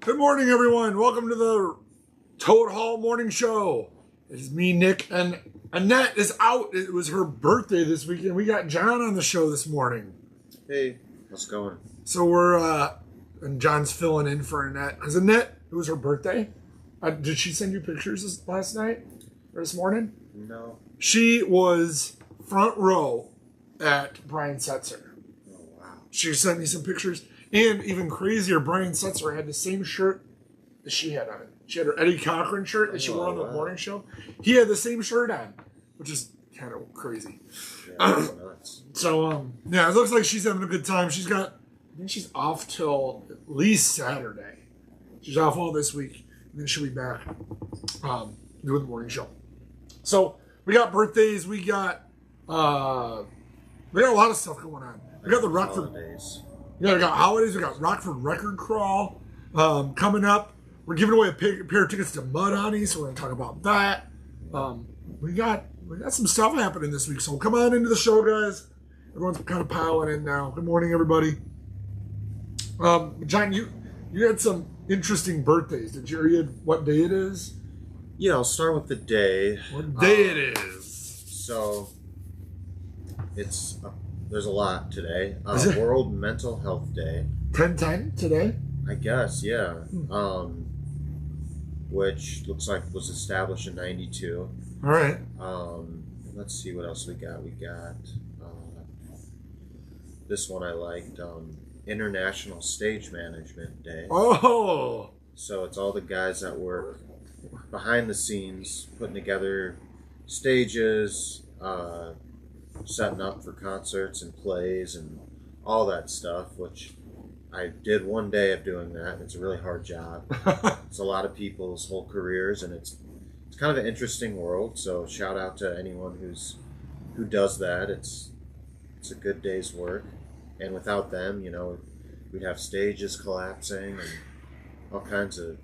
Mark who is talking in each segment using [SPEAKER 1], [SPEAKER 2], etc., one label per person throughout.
[SPEAKER 1] Good morning, everyone. Welcome to the Toad Hall Morning Show. It's me, Nick, and Annette is out. It was her birthday this weekend. We got John on the show this morning.
[SPEAKER 2] Hey, how's it going?
[SPEAKER 1] So and John's filling in for Annette. Because Annette, it was her birthday. Did she send you pictures last night or this morning?
[SPEAKER 2] No.
[SPEAKER 1] She was front row at Brian Setzer.
[SPEAKER 2] Oh, wow.
[SPEAKER 1] She sent me some pictures. And even crazier, Brian Setzer had the same shirt that she had on. She had her Eddie Cochran shirt that she wore on the morning show. He had the same shirt on, which is kind of crazy.
[SPEAKER 2] Yeah, that's nuts.
[SPEAKER 1] So, yeah, it looks like she's having a good time. I think she's off till at least Saturday. She's off all this week, and then she'll be back doing the morning show. So, we got birthdays. We got a lot of stuff going on. We got the Rockford
[SPEAKER 2] holidays.
[SPEAKER 1] Yeah, we got holidays. We got Rockford Record Crawl coming up. We're giving away a pair of tickets to Mudhoney, so we're going to talk about that. We got some stuff happening this week, so come on into the show, guys. Everyone's kind of piling in now. Good morning, everybody. John, you had some interesting birthdays. Did you hear what day it is?
[SPEAKER 2] Yeah, I'll start with the day.
[SPEAKER 1] What day it is?
[SPEAKER 2] So, there's a lot today. World Mental Health Day.
[SPEAKER 1] 10/10 today?
[SPEAKER 2] I guess, yeah. Which looks like was established in 92.
[SPEAKER 1] All right.
[SPEAKER 2] Let's see what else we got. We got this one I liked. International Stage Management Day.
[SPEAKER 1] Oh!
[SPEAKER 2] So it's all the guys that work behind the scenes, putting together stages, setting up for concerts and plays and all that stuff, which I did one day of doing that. It's a really hard job. It's a lot of people's whole careers, and it's kind of an interesting world. So shout out to anyone who does that. It's a good day's work, and without them, we'd have stages collapsing and all kinds of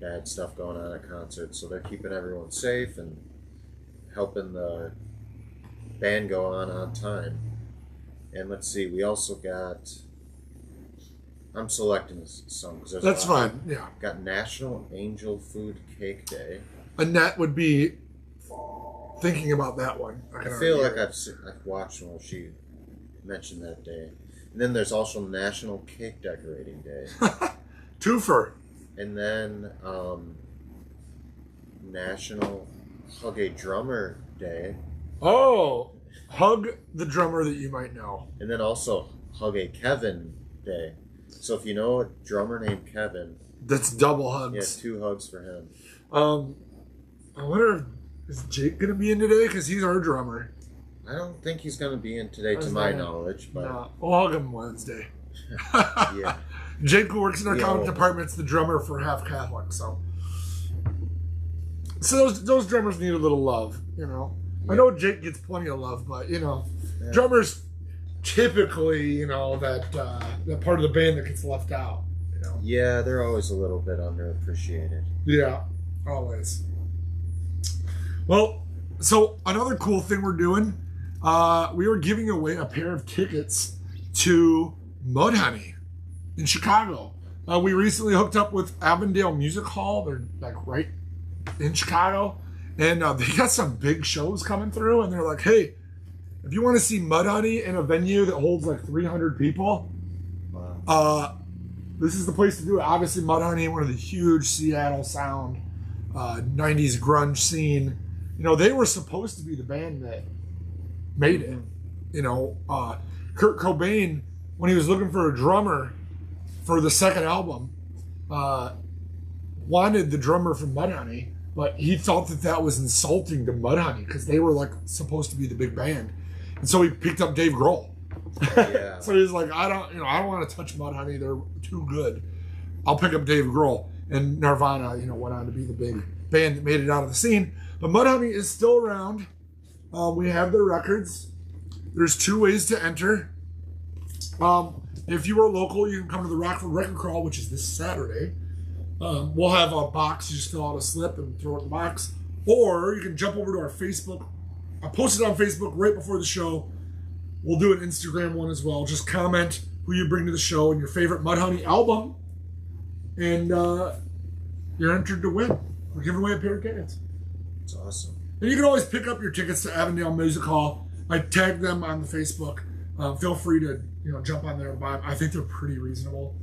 [SPEAKER 2] bad stuff going on at concerts. So they're keeping everyone safe and helping the band go on time. And let's see, we also got, I'm selecting some because there's
[SPEAKER 1] That's fine, yeah.
[SPEAKER 2] Got National Angel Food Cake Day.
[SPEAKER 1] Annette would be thinking about that one.
[SPEAKER 2] I feel like I've watched when she mentioned that day. And then there's also National Cake Decorating Day.
[SPEAKER 1] Twofer.
[SPEAKER 2] And then National Hug a Drummer Day.
[SPEAKER 1] Oh, hug the drummer that you might know. And
[SPEAKER 2] then also Hug a Kevin Day. So if you know a drummer named Kevin,
[SPEAKER 1] that's double hugs.
[SPEAKER 2] Yeah, 2 hugs for him.
[SPEAKER 1] I wonder is Jake gonna be in today? Because he's our drummer.
[SPEAKER 2] I don't think he's gonna be in today, to my knowledge. But
[SPEAKER 1] no, we'll hug him Wednesday.
[SPEAKER 2] Yeah.
[SPEAKER 1] Jake, who works in our comic department's the drummer for Half Catholic, so those drummers need a little love, Yeah. I know Jake gets plenty of love, but drummers typically, that part of the band that gets left out.
[SPEAKER 2] Yeah, they're always a little bit underappreciated.
[SPEAKER 1] Yeah, always. Well, so another cool thing we're doing, we were giving away a pair of tickets to Mudhoney in Chicago. We recently hooked up with Avondale Music Hall. They're like right in Chicago. And they got some big shows coming through, and they're like, hey, if you want to see Mudhoney in a venue that holds like 300 people, this is the place to do it. Obviously, Mudhoney, one of the huge Seattle sound, 90s grunge scene. They were supposed to be the band that made it. Kurt Cobain, when he was looking for a drummer for the second album, wanted the drummer from Mudhoney. But he thought that was insulting to Mudhoney because they were like supposed to be the big band, and so he picked up Dave Grohl.
[SPEAKER 2] Yeah.
[SPEAKER 1] So he's like, I don't want to touch Mudhoney; they're too good. I'll pick up Dave Grohl. And Nirvana, went on to be the big band that made it out of the scene. But Mudhoney is still around. We have their records. There's 2 ways to enter. If you are local, you can come to the Rockford Record Crawl, which is this Saturday. We'll have a box. You just fill out a slip and throw it in the box. Or you can jump over to our Facebook. I posted on Facebook right before the show. We'll do an Instagram one as well. Just comment who you bring to the show and your favorite Mudhoney album. and you're entered to win. We're giving away a pair of tickets.
[SPEAKER 2] It's awesome.
[SPEAKER 1] And you can always pick up your tickets to Avondale Music Hall. I tag them on the Facebook. Feel free to jump on there and buy them. I think they're pretty reasonable.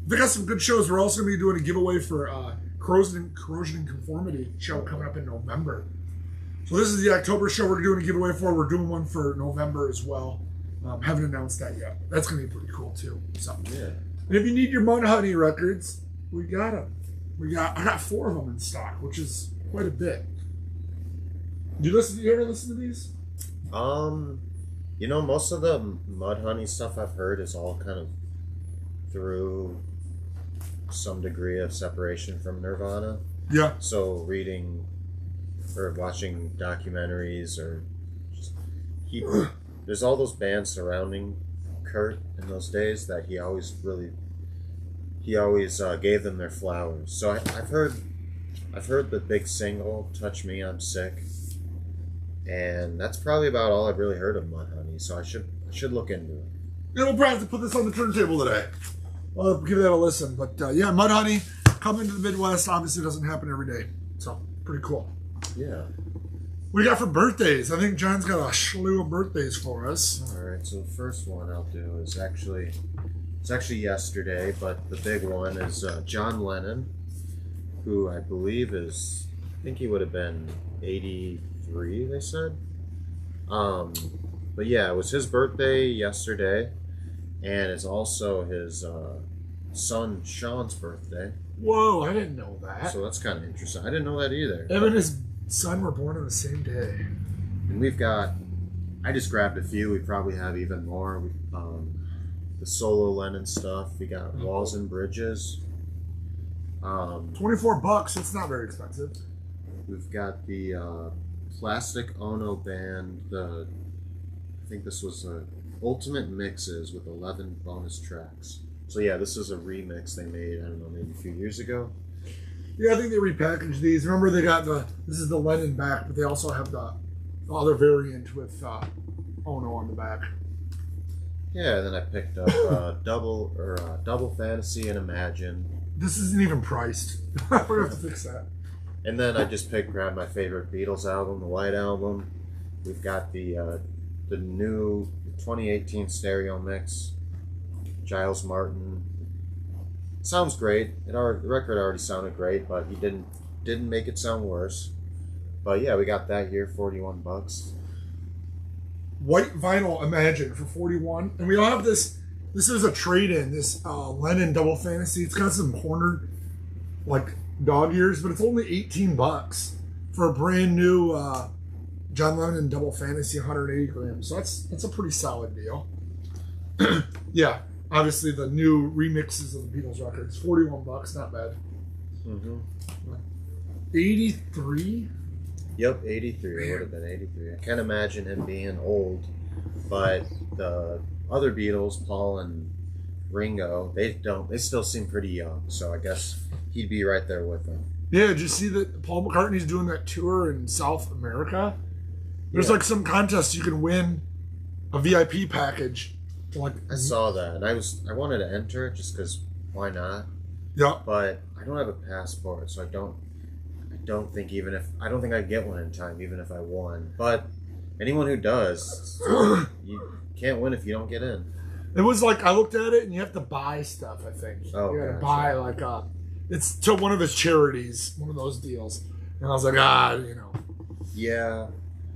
[SPEAKER 1] They got some good shows. We're also going to be doing a giveaway for Corrosion and Conformity show coming up in November. So this is the October show we're doing a giveaway for. We're doing one for November as well. Haven't announced that yet. That's going to be pretty cool too. So,
[SPEAKER 2] yeah.
[SPEAKER 1] And if you need your Mudhoney records, we got them. I got 4 of them in stock, which is quite a bit. You ever listen to these?
[SPEAKER 2] Most of the Mudhoney stuff I've heard is all kind of through some degree of separation from Nirvana.
[SPEAKER 1] Yeah.
[SPEAKER 2] So reading or watching documentaries or just there's all those bands surrounding Kurt in those days that he always gave them their flowers. So I've heard the big single "Touch Me, I'm Sick," and that's probably about all I've really heard of Mudhoney. So I should look into it.
[SPEAKER 1] Yeah, we'll probably have to put this on the turntable today. I'll give that a listen. But yeah, Mudhoney coming to the Midwest obviously doesn't happen every day. So pretty cool.
[SPEAKER 2] Yeah.
[SPEAKER 1] What do you got for birthdays? I think John's got a slew of birthdays for us.
[SPEAKER 2] All right. So the first one I'll do is actually yesterday, but the big one is John Lennon, who I believe I think he would have been 83. They said. But yeah, it was his birthday yesterday, and it's also his son Sean's birthday.
[SPEAKER 1] Whoa, I didn't know that.
[SPEAKER 2] So that's kind of interesting. I didn't know that either.
[SPEAKER 1] Him and his son were born on the same day.
[SPEAKER 2] And I just grabbed a few. We probably have even more. The solo Lennon stuff. We got Walls and Bridges.
[SPEAKER 1] $24. It's not very expensive.
[SPEAKER 2] We've got the Plastic Ono Band. I think this was Ultimate Mixes with 11 bonus tracks. So yeah, this is a remix they made, I don't know, maybe a few years ago.
[SPEAKER 1] Yeah, I think they repackaged these. Remember, they got this is the Lennon back, but they also have the other variant with Ono on the back.
[SPEAKER 2] Yeah, then I picked up Double Fantasy and Imagine.
[SPEAKER 1] This isn't even priced. We're gonna have to fix that.
[SPEAKER 2] And then I just grabbed my favorite Beatles album, the White Album. We've got the new 2018 stereo mix. Giles Martin. Sounds great. The record already sounded great, but he didn't make it sound worse. But yeah, we got that here, $41.
[SPEAKER 1] White vinyl Imagine for $41. And we all have this. This is a trade-in. This Lennon Double Fantasy. It's got some cornered like dog ears, but it's only $18 for a brand new John Lennon Double Fantasy 180 grams. So that's a pretty solid deal. Yeah. Obviously, the new remixes of the Beatles records, $41, not bad. 83?
[SPEAKER 2] Yep, 83. It would have been 83. I can't imagine him being old, but the other Beatles, Paul and Ringo, they still seem pretty young. So I guess he'd be right there with them. Yeah,
[SPEAKER 1] did you see that Paul McCartney's doing that tour in South America? There's like some contest you can win a VIP package.
[SPEAKER 2] I saw that, and I wanted to enter it just because why not?
[SPEAKER 1] Yeah.
[SPEAKER 2] But I don't have a passport, so I don't think I'd get one in time, even if I won. But anyone who does, you can't win if you don't get in.
[SPEAKER 1] It was like I looked at it, and you have to buy stuff. I think you got to buy it's to one of his charities, one of those deals. And I was like,
[SPEAKER 2] Yeah.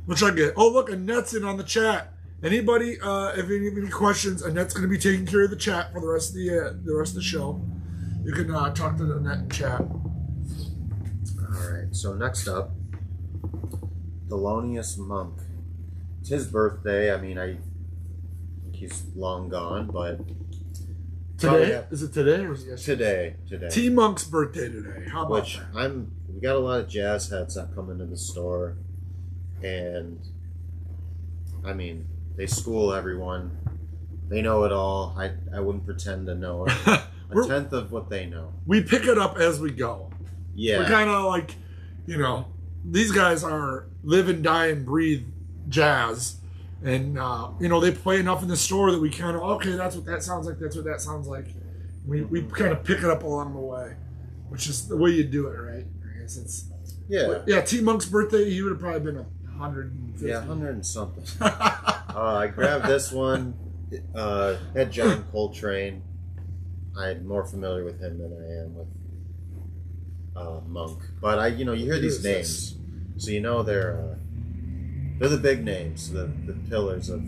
[SPEAKER 1] Which I get. Oh, look, Annette's in on the chat. Anybody, if you have any questions, Annette's going to be taking care of the chat for the rest of the show. You can talk to Annette in chat.
[SPEAKER 2] All right. So next up, Thelonious Monk. It's his birthday. I mean, he's long gone, but
[SPEAKER 1] today is it today or is it yesterday?
[SPEAKER 2] Today.
[SPEAKER 1] T Monk's birthday today. How about that?
[SPEAKER 2] We got a lot of jazz heads that come into the store, and I mean, they school everyone. They know it all. I wouldn't pretend to know it. A tenth of what they know. We pick it up as we go. Yeah. We're kind of like, these guys are live and die and breathe jazz. And, they play enough in the store that we kind of, okay, that's what that sounds like. That's what that sounds like.
[SPEAKER 1] We kind of pick it up along the way, which is the way you do it, right? I guess it's yeah. T Monk's birthday, he would have probably been 150.
[SPEAKER 2] Yeah, 100 and something. I grabbed this one. Had John Coltrane. I'm more familiar with him than I am with Monk. But you hear these names, so they're the big names, the pillars of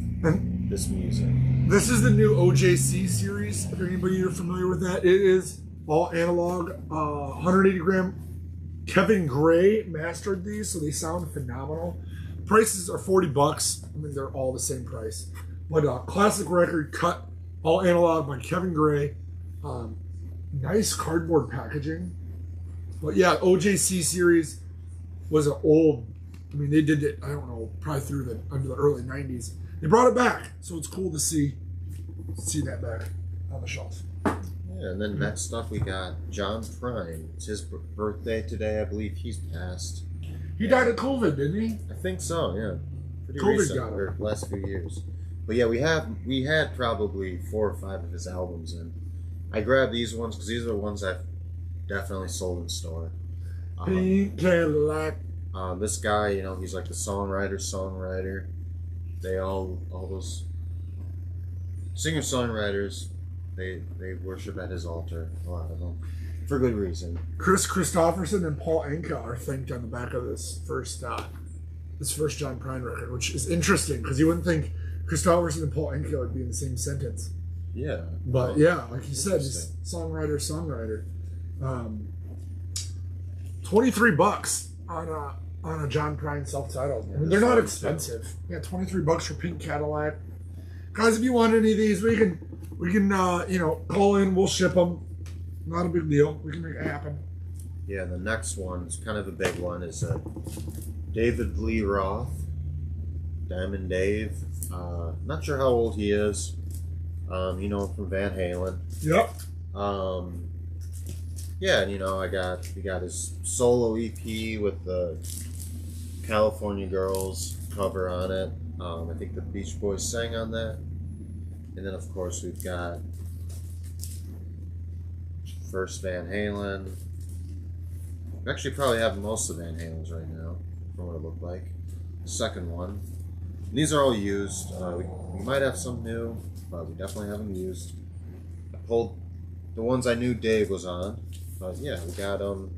[SPEAKER 2] this music. This
[SPEAKER 1] is the new OJC series. If anybody are familiar with that, it is all analog, 180 gram. Kevin Gray mastered these, so they sound phenomenal. Prices are $40. I mean, they're all the same price. But classic record, cut, all analog by Kevin Gray. Nice cardboard packaging. But yeah, OJC series was an old. I mean, they did it. I don't know, probably under the early '90s. They brought it back, so it's cool to see that back on the shelf.
[SPEAKER 2] Yeah, and then next up we got John Prine. It's his birthday today. I believe he's passed.
[SPEAKER 1] He died of COVID, didn't he?
[SPEAKER 2] I think so. Yeah, pretty
[SPEAKER 1] COVID
[SPEAKER 2] recent.
[SPEAKER 1] got him.
[SPEAKER 2] Or last few years. But yeah, we had probably 4 or 5 of his albums, and I grabbed these ones because these are the ones I've definitely sold in store.
[SPEAKER 1] Pink Cadillac.
[SPEAKER 2] This guy, he's like the songwriter. They all those singer-songwriters, they worship at his altar, a lot of them, for good reason.
[SPEAKER 1] Chris Christopherson and Paul Anka are thanked on the back of this first John Prine record, which is interesting because you wouldn't think Christopherson and Paul Anka would be in the same sentence.
[SPEAKER 2] Yeah.
[SPEAKER 1] But yeah, like you said, he's songwriter. $23 on a John Prine self-titled.
[SPEAKER 2] Yeah,
[SPEAKER 1] I mean, they're not expensive. Yeah, $23 for Pink Cadillac. Guys, if you want any of these, we can call in. We'll ship them. Not a big deal. We can make it happen.
[SPEAKER 2] Yeah, the next one is kind of a big one. Is David Lee Roth, Diamond Dave. Not sure how old he is. You know him from Van Halen.
[SPEAKER 1] Yep.
[SPEAKER 2] Yeah, and we got his solo EP with the California Girls cover on it. I think the Beach Boys sang on that. And then of course we've got first Van Halen. We actually probably have most of Van Halen's right now, from what it looked like. The second one. And these are all used. We might have some new, but we definitely have them used. I pulled the ones I knew Dave was on. But yeah, we got around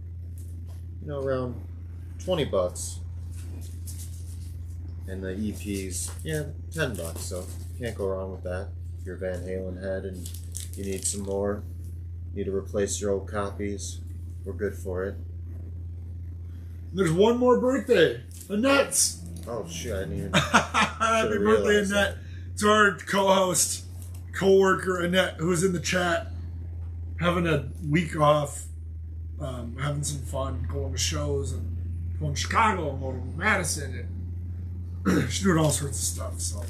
[SPEAKER 2] $20. And the EPs, $10. So can't go wrong with that. If you're a Van Halen head and you need some more, need to replace your old copies, we're good for it.
[SPEAKER 1] There's one more birthday, Annette's.
[SPEAKER 2] Oh shit! I didn't even.
[SPEAKER 1] Happy birthday, Annette! To our co-host, co-worker Annette, who was in the chat, having a week off, having some fun, going to shows and going to Chicago and going to Madison, and she's doing all sorts of stuff. So,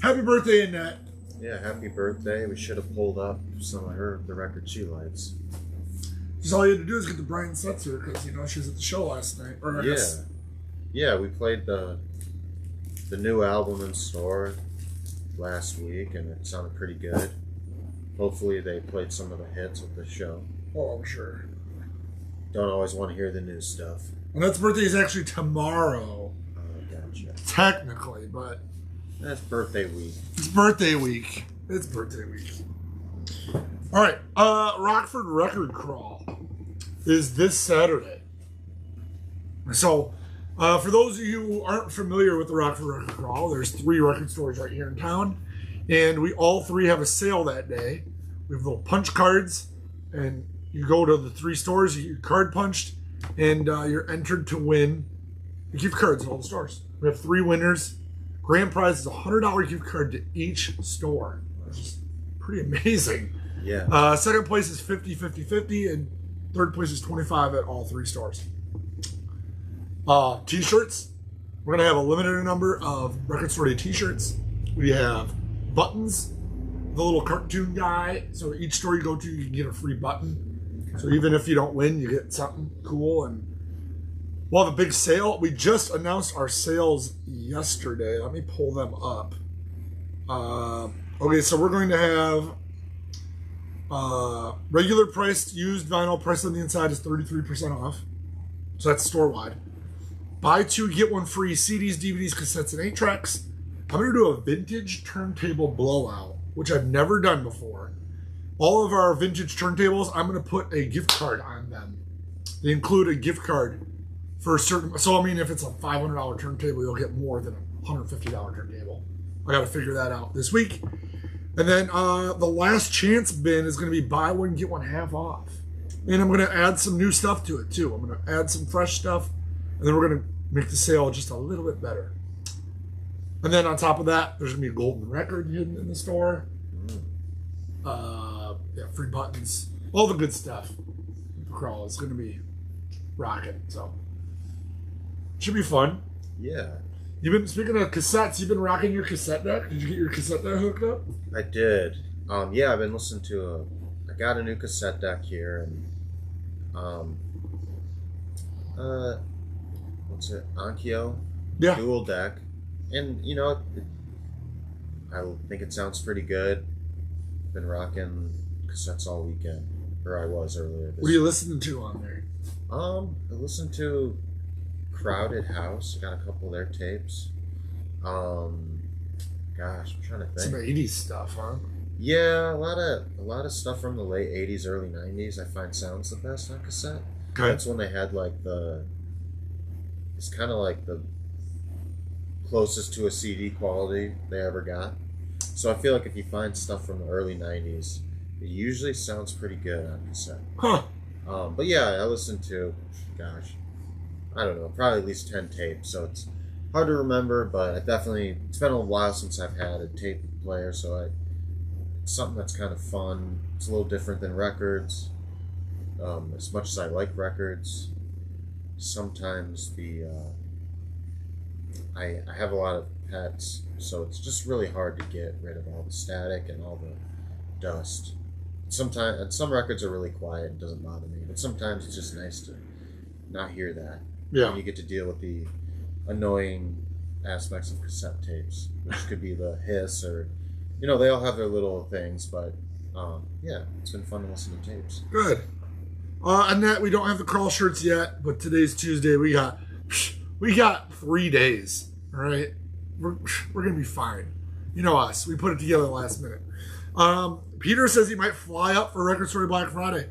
[SPEAKER 1] happy birthday, Annette!
[SPEAKER 2] Yeah, happy birthday. We should have pulled up some of the records she likes.
[SPEAKER 1] Just all you had to do is get the Brian Setzer because she was at the show last night. Or I guess.
[SPEAKER 2] Yeah, we played the new album in store last week, and it sounded pretty good. Hopefully, they played some of the hits at the show.
[SPEAKER 1] Oh, I'm sure.
[SPEAKER 2] Don't always want to hear the new stuff.
[SPEAKER 1] Annette's birthday is actually tomorrow.
[SPEAKER 2] Oh, gotcha.
[SPEAKER 1] Technically, but
[SPEAKER 2] that's birthday week.
[SPEAKER 1] It's birthday week. All right, Rockford Record Crawl is this Saturday. So, for those of you who aren't familiar with the Rockford Record Crawl, there's 3 record stores right here in town, and we all 3 have a sale that day. We have little punch cards, and you go to the 3 stores, you get your card punched, and you're entered to win the gift cards at all the stores. We have 3 winners. Grand prize is a $100 gift card to each store, which is pretty amazing.
[SPEAKER 2] Yeah.
[SPEAKER 1] Second place is 50-50-50, and third place is 25 at all 3 stores. T-shirts. We're going to have a limited number of Record Store Day t-shirts. We have buttons, the little cartoon guy. So each store you go to, you can get a free button. So even if you don't win, you get something cool. And we'll have a big sale. We just announced our sales yesterday. Let me pull them up. Okay, so we're going to have Regular priced used vinyl price on the inside is 33% off. So that's store-wide. Buy 2, get 1 free CDs, DVDs, cassettes, and 8 tracks. I'm going to do a vintage turntable blowout, which I've never done before. All of our vintage turntables, I'm going to put a gift card on them. They include a gift card for a certain... So, I mean, if it's a $500 turntable, you'll get more than a $150 turntable. I got to figure that out this week. And then the last chance bin is going to be buy one, get one half off. And I'm going to add some new stuff to it, too. I'm going to add some fresh stuff. And then we're going to make the sale just a little bit better. And then on top of that, there's going to be a golden record hidden in the store. Yeah, free buttons. All the good stuff. The crawl is going to be rocking. So, should be fun.
[SPEAKER 2] Yeah.
[SPEAKER 1] You've been, speaking of cassettes, you've been rocking your cassette deck? Did you get your cassette deck hooked up?
[SPEAKER 2] I did. Yeah, I've been listening to I got a new cassette deck here, and what's it? Onkyo.
[SPEAKER 1] Yeah.
[SPEAKER 2] Dual deck. And, you know, I think it sounds pretty good. Been rocking cassettes all weekend. Or I was earlier this
[SPEAKER 1] What are you listening to on there?
[SPEAKER 2] I listened to Crowded House. I got a couple of their tapes. Gosh, I'm trying to think.
[SPEAKER 1] Some 80s stuff, huh?
[SPEAKER 2] Yeah, a lot of stuff from the late 80s, early 90s I find sounds the best on cassette.
[SPEAKER 1] Okay.
[SPEAKER 2] That's when they had like it's kind of like the closest to a CD quality they ever got. So I feel like if you find stuff from the early 90s, it usually sounds pretty good on cassette.
[SPEAKER 1] Huh.
[SPEAKER 2] But yeah, I listened to, gosh, I don't know, probably at least 10 tapes, so it's hard to remember, but it's been a while since I've had a tape player, so it's something that's kind of fun. It's a little different than records. As much as I like records, sometimes I have a lot of pets, so it's just really hard to get rid of all the static and all the dust. Sometimes some records are really quiet and doesn't bother me, but sometimes it's just nice to not hear that.
[SPEAKER 1] Yeah.
[SPEAKER 2] And you get to deal with the annoying aspects of cassette tapes, which could be the hiss or, you know, they all have their little things, but yeah, it's been fun to listen to tapes.
[SPEAKER 1] Good. On that, we don't have the crawl shirts yet, but today's Tuesday. We got 3 days. All right, we're gonna be fine. You know us. We put it together last minute. Peter says he might fly up for Record Story Black Friday.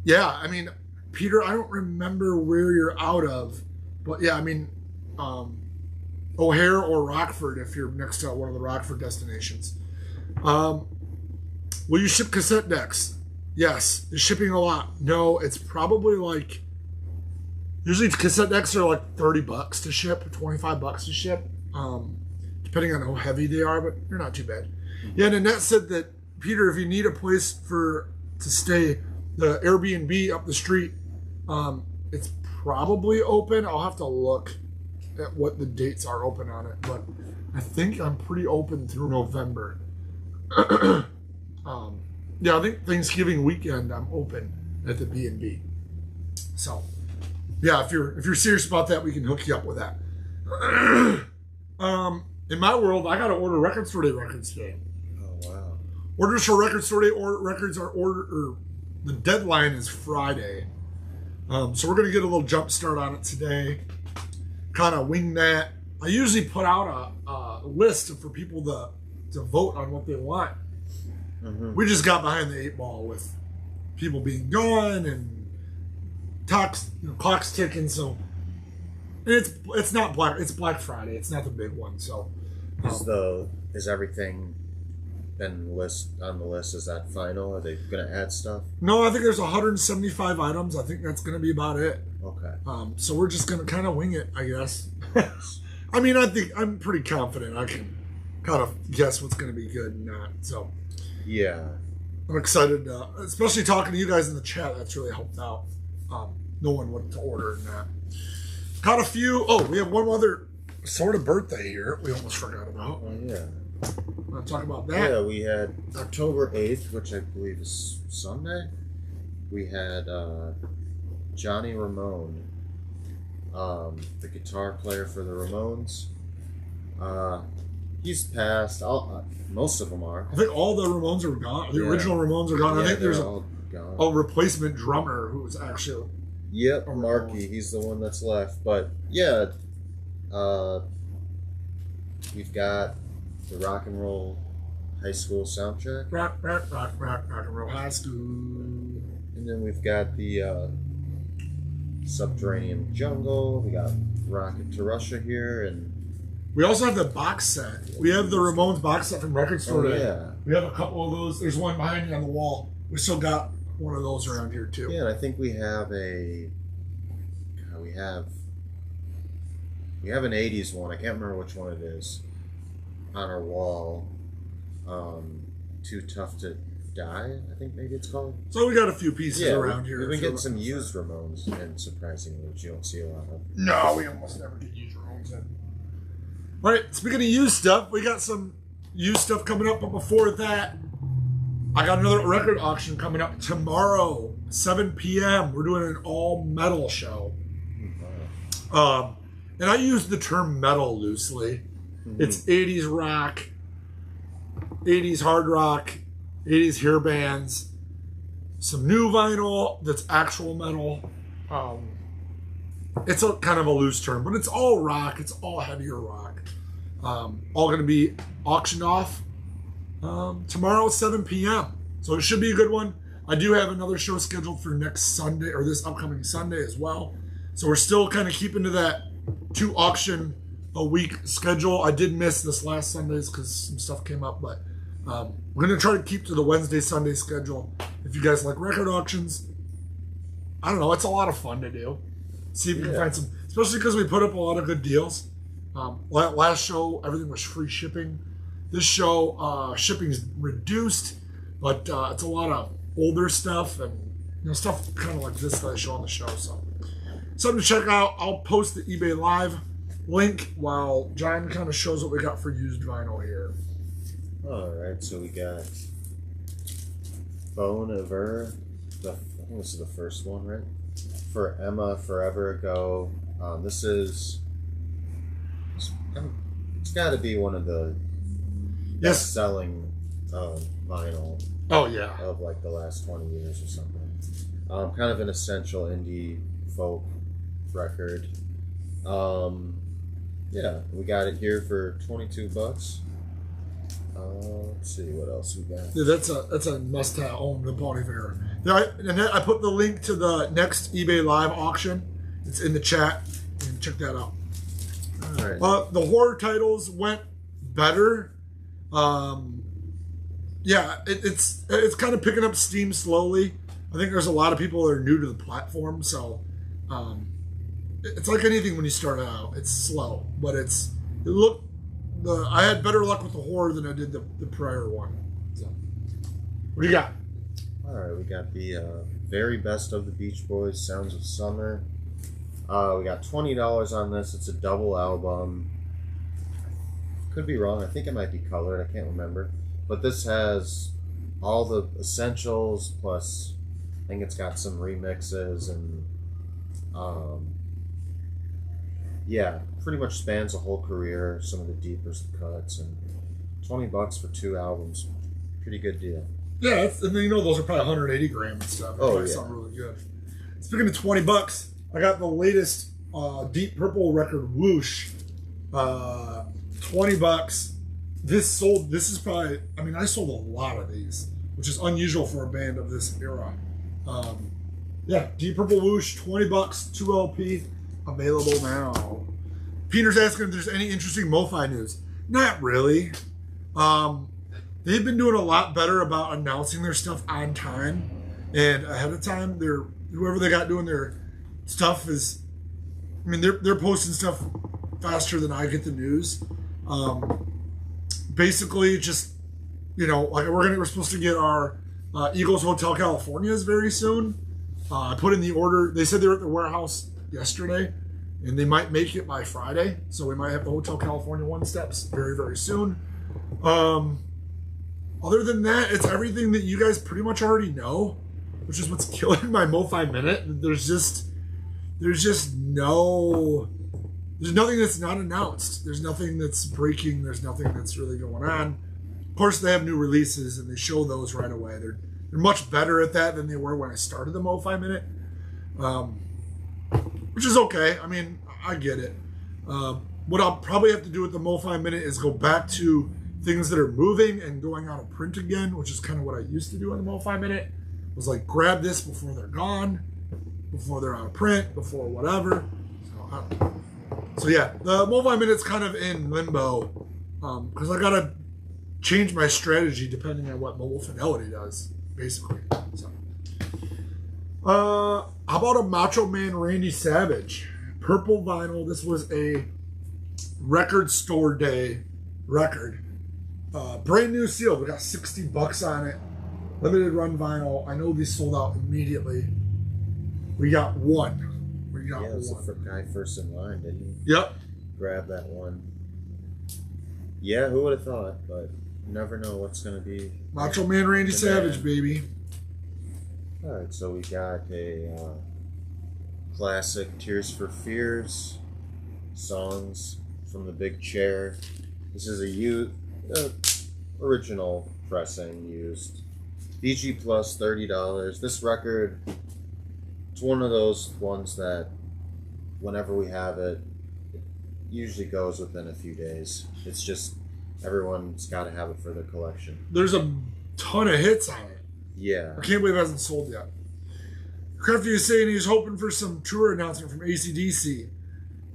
[SPEAKER 1] Yeah, I mean, Peter, I don't remember where you're out of, but yeah, I mean, O'Hare or Rockford if you're next to one of the Rockford destinations. Will you ship cassette decks? Yes. Is shipping a lot? No, it's probably like, usually cassette decks are like $30 to ship, $25 to ship, depending on how heavy they are, but they're not too bad. Yeah, and Annette said that, Peter, if you need a place to stay, the Airbnb up the street, it's probably open. I'll have to look at what the dates are open on it, but I think I'm pretty open through November. Yeah, I think Thanksgiving weekend I'm open at the B&B. So, yeah, if you're serious about that, we can hook you up with that. In my world, I got to order Record Store Day records today.
[SPEAKER 2] Oh wow!
[SPEAKER 1] Orders for Record Store Day records are the deadline is Friday. So we're gonna get a little jump start on it today. Kind of wing that. I usually put out a list for people to vote on what they want. Mm-hmm. We just got behind the 8 ball with people being gone and clocks ticking. So it's not it's Black Friday. It's not the big one. So is everything been on the list? Is that final? Are they going to add stuff? No, I think there's 175 items. I think that's going to be about it. Okay. So we're just going to kind of wing it, I guess. I mean, I think I'm pretty confident I can kind of guess what's going to be good and not. So yeah, I'm excited, especially talking to you guys in the chat. That's really helped out. Knowing what to order and that. Got a few. Oh, we have one other sort of birthday here. We almost forgot about. Oh yeah. Want to talk about that? Yeah, we had October 8th, which I believe is Sunday. We had Johnny Ramone, the guitar player for the Ramones.
[SPEAKER 2] He's passed. Most of them are.
[SPEAKER 1] I think all the Ramones are gone. The
[SPEAKER 2] Yeah.
[SPEAKER 1] original Ramones are gone.
[SPEAKER 2] Yeah,
[SPEAKER 1] I think there's
[SPEAKER 2] all gone.
[SPEAKER 1] a replacement drummer who was actually.
[SPEAKER 2] Yep, Marky. He's the one that's left. But yeah, we've got the Rock and Roll High School soundtrack,
[SPEAKER 1] Rock and Roll High School.
[SPEAKER 2] and then we've got the Subterranean Jungle. We got Rocket to Russia here, and
[SPEAKER 1] We also have the box set. We have the Ramones box set from Record Store Day.
[SPEAKER 2] yeah.
[SPEAKER 1] We have a couple of those. There's one behind you on the wall. We still got one of those around here too.
[SPEAKER 2] Yeah, and I think we have we have an 80s one. I can't remember which one it is on our wall. Too Tough to Die, I think maybe it's called.
[SPEAKER 1] So we got a few pieces around here.
[SPEAKER 2] We've been getting some used Ramones, and surprisingly, which you don't see a lot of.
[SPEAKER 1] No, we almost never get used Ramones in. All right, speaking of used stuff, we got some used stuff coming up. But before that, I got another record auction coming up tomorrow, 7 p.m. We're doing an all metal show. And I use the term metal loosely. Mm-hmm. It's 80s rock, 80s hard rock, 80s hair bands, some new vinyl that's actual metal. It's a kind of a loose term, but it's all rock. It's all heavier rock. All going to be auctioned off tomorrow at 7 p.m. So it should be a good one. I do have another show scheduled for next Sunday, or this upcoming Sunday as well. So we're still kind of keeping to that 2 auction a week schedule. I did miss this last Sundays because some stuff came up, but we're going to try to keep to the Wednesday, Sunday schedule. If you guys like record auctions, I don't know, it's a lot of fun to do. See if you can find some, especially because we put up a lot of good deals. Last show, everything was free shipping. This show, shipping's reduced, but it's a lot of older stuff and stuff kind of like this that I show on the show. So something to check out. I'll post the eBay Live link while John kind of shows what we got for used vinyl here.
[SPEAKER 2] All right, so we got Bon Iver. I think this is the first one, right? For Emma Forever Ago. This is. It's got to be one of the best-selling vinyl.
[SPEAKER 1] Oh yeah.
[SPEAKER 2] Of like the last 20 years or something. Kind of an essential indie folk record. Yeah, we got it here for $22. Let's see what else we got.
[SPEAKER 1] Yeah, that's a must-have on the Bon Iver. And then I put the link to the next eBay Live auction. It's in the chat. You can check that out.
[SPEAKER 2] All right.
[SPEAKER 1] The horror titles went better. Yeah, it's kind of picking up steam slowly. I think there's a lot of people that are new to the platform, so it's like anything when you start out. It's slow, but I had better luck with the horror than I did the prior one. So, what do you got?
[SPEAKER 2] All right, we got the very best of the Beach Boys, Sounds of Summer. We got $20 on this. It's a double album. Could be wrong. I think it might be colored. I can't remember. But this has all the essentials, plus I think it's got some remixes and yeah, pretty much spans a whole career. Some of the deepest cuts, and $20 for 2 albums, pretty good deal.
[SPEAKER 1] Yeah, and then those are probably 180 grams and stuff.
[SPEAKER 2] Oh yeah,
[SPEAKER 1] something really good. Speaking of $20, I got the latest Deep Purple record, Whoosh. $20. This is probably, I sold a lot of these, which is unusual for a band of this era. Yeah, Deep Purple Whoosh, $20, 2 LP, available now. Peter's asking if there's any interesting MoFi news. Not really. They've been doing a lot better about announcing their stuff on time and ahead of time. Whoever they got doing their stuff is, they're posting stuff faster than I get the news. Basically, just we're supposed to get our Eagles Hotel Californias very soon. I put in the order. They said they were at the warehouse yesterday, and they might make it by Friday. So we might have the Hotel California one steps very, very soon. Other than that, it's everything that you guys pretty much already know, which is what's killing my MoFi Minute. There's just no There's nothing that's not announced. There's nothing that's breaking. There's nothing that's really going on. Of course, they have new releases and they show those right away. They're much better at that than they were when I started the Mo-Fi Minute, which is okay. I mean, I get it. What I'll probably have to do with the Mo-Fi Minute is go back to things that are moving and going out of print again, which is kind of what I used to do on the Mo-Fi Minute. Was like grab this before they're gone, before they're out of print, before whatever. So yeah, the Mo-Fi Minute's kind of in limbo because I gotta change my strategy depending on what Mobile Fidelity does, basically. So, how about a Macho Man Randy Savage purple vinyl? This was a record store day record, brand new seal. We got $60 on it. Limited run vinyl. I know these sold out immediately. We got one.
[SPEAKER 2] Yeah, it was the guy first in line, didn't he?
[SPEAKER 1] Yep.
[SPEAKER 2] Grab that one. Yeah, who would have thought? But you never know what's going to be.
[SPEAKER 1] Macho Man Randy Savage, baby.
[SPEAKER 2] All right, so we got a classic Tears for Fears songs from the Big Chair. This is a original pressing used. VG Plus, $30. This record, it's one of those ones that whenever we have it, it usually goes within a few days. It's just everyone's got to have it for their collection.
[SPEAKER 1] There's a ton of hits on it.
[SPEAKER 2] Yeah.
[SPEAKER 1] I can't believe it hasn't sold yet. Crafty is saying he's hoping for some tour announcement from AC/DC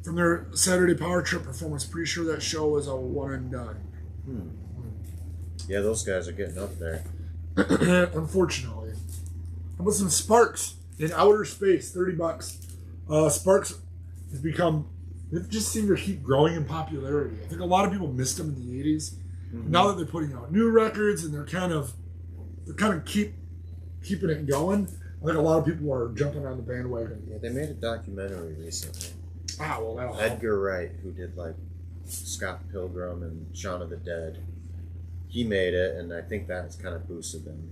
[SPEAKER 1] from their Saturday Power Trip performance. Pretty sure that show was a one and done.
[SPEAKER 2] Yeah, those guys are getting up there.
[SPEAKER 1] Unfortunately. How about some Sparks in outer space? $30. Sparks has become, they've just seemed to keep growing in popularity. I think a lot of people missed them in the 80s. Now that they're putting out new records and they're kind of keeping it going, I think a lot of people are jumping on the bandwagon.
[SPEAKER 2] Yeah, they made a documentary recently.
[SPEAKER 1] Ah, well, that'll help.
[SPEAKER 2] Edgar Wright, who did like Scott Pilgrim and Shaun of the Dead, he made it, and I think that's kind of boosted them.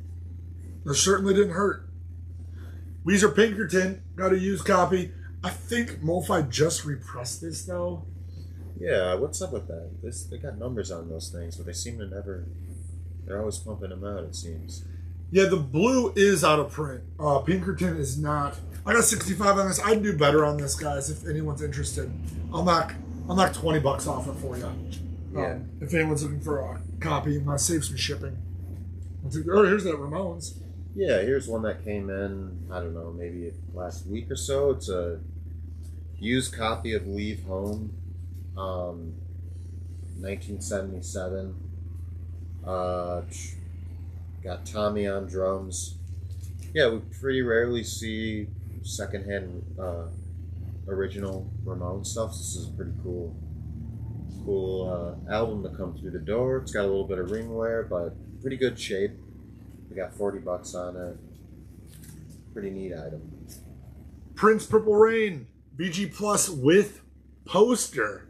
[SPEAKER 1] That certainly didn't hurt. Weezer Pinkerton got a used copy. I think MoFi just repressed this though.
[SPEAKER 2] Yeah, what's up with that? They got numbers on those things, but they seem to never. They're always pumping them out. It seems.
[SPEAKER 1] Yeah, the blue is out of print. Pinkerton is not. I got 65 on this. I'd do better on this, guys. If anyone's interested, I'll knock $20 off it for you.
[SPEAKER 2] Yeah.
[SPEAKER 1] If anyone's looking for a copy, I'm gonna save some shipping. Oh, here's that Ramones.
[SPEAKER 2] Yeah, here's one that came in, I don't know, maybe last week or so. It's a used copy of Leave Home, 1977. Got Tommy on drums. Yeah, we pretty rarely see secondhand original Ramones stuff. This is a pretty cool album to come through the door. It's got a little bit of ring wear, but pretty good shape. We got $40 on it. Pretty neat item.
[SPEAKER 1] Prince Purple Rain, BG Plus with poster.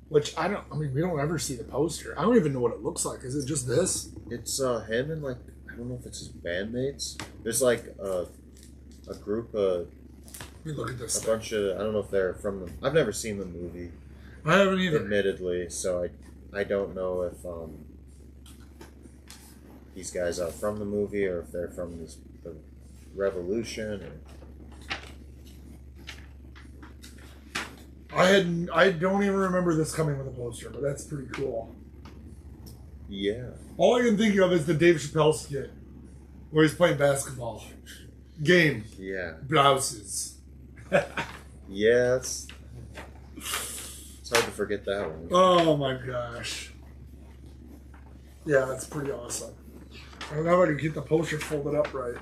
[SPEAKER 1] Which we don't ever see the poster. I don't even know what it looks like. Is it just this?
[SPEAKER 2] It's him and like, I don't know if it's his bandmates. There's like a group of,
[SPEAKER 1] Let me look at this.
[SPEAKER 2] a bunch of, I don't know if they're from the, I've never seen the movie.
[SPEAKER 1] I haven't either.
[SPEAKER 2] Admittedly, so I don't know if these guys are from the movie or if they're from the Revolution.
[SPEAKER 1] I don't even remember this coming with a poster, but that's pretty cool.
[SPEAKER 2] Yeah.
[SPEAKER 1] All I can think of is the Dave Chappelle skit where he's playing basketball. Game.
[SPEAKER 2] Yeah.
[SPEAKER 1] Blouses.
[SPEAKER 2] Yeah, it's hard to forget that one.
[SPEAKER 1] Oh my gosh. Yeah, that's pretty awesome. I don't know if I can get the poster folded up right.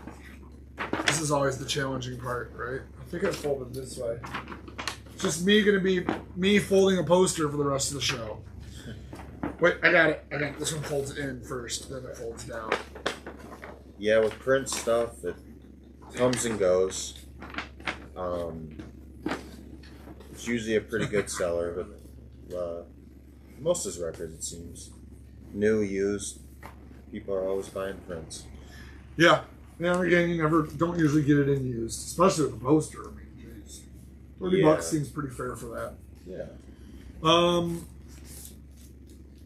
[SPEAKER 1] This is always the challenging part, right? I think I folded this way. It's just me folding a poster for the rest of the show. Wait, I got it. This one folds in first, then it folds down.
[SPEAKER 2] Yeah, with print stuff, it comes and goes. It's usually a pretty good seller, but most of his records, it seems. New, used, people are always buying prints.
[SPEAKER 1] Yeah. Yeah, again, you don't usually get it in used, especially with a poster. I mean, jeez. $30 seems pretty fair for that.
[SPEAKER 2] Yeah.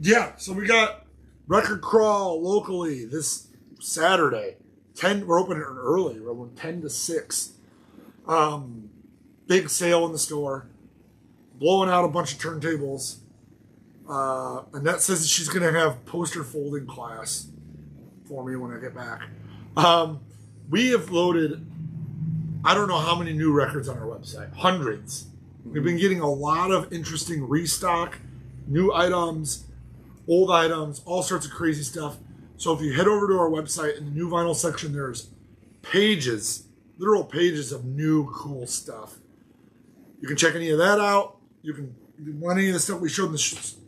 [SPEAKER 1] Yeah, so we got Record Crawl locally this Saturday. 10, we're opening early. We're open 10 to 6. Big sale in the store. Blowing out a bunch of turntables. Annette says she's going to have poster folding class for me when I get back. We have loaded, I don't know how many new records on our website. Hundreds. We've been getting a lot of interesting restock, new items, old items, all sorts of crazy stuff. So if you head over to our website in the new vinyl section, there's pages, literal pages of new cool stuff. You can check any of that out. You can want any of the stuff we showed in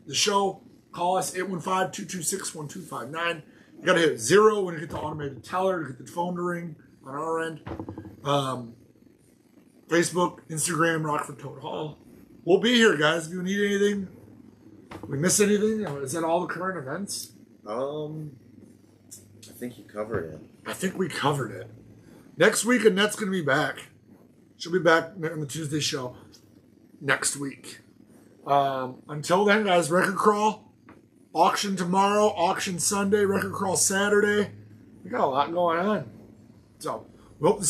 [SPEAKER 1] the show, call us 815-226-1259. You got to hit 0 when you get the automated teller to get the phone to ring on our end. Facebook, Instagram, Rockford Toad Hall. We'll be here, guys. If you need anything, we miss anything? Is that all the current events?
[SPEAKER 2] I think you covered it.
[SPEAKER 1] I think we covered it. Next week, Annette's going to be back. She'll be back on the Tuesday show next week. Until then, guys, Record Crawl. Auction tomorrow, auction Sunday, Record Crawl Saturday. We got a lot going on. So, we hope to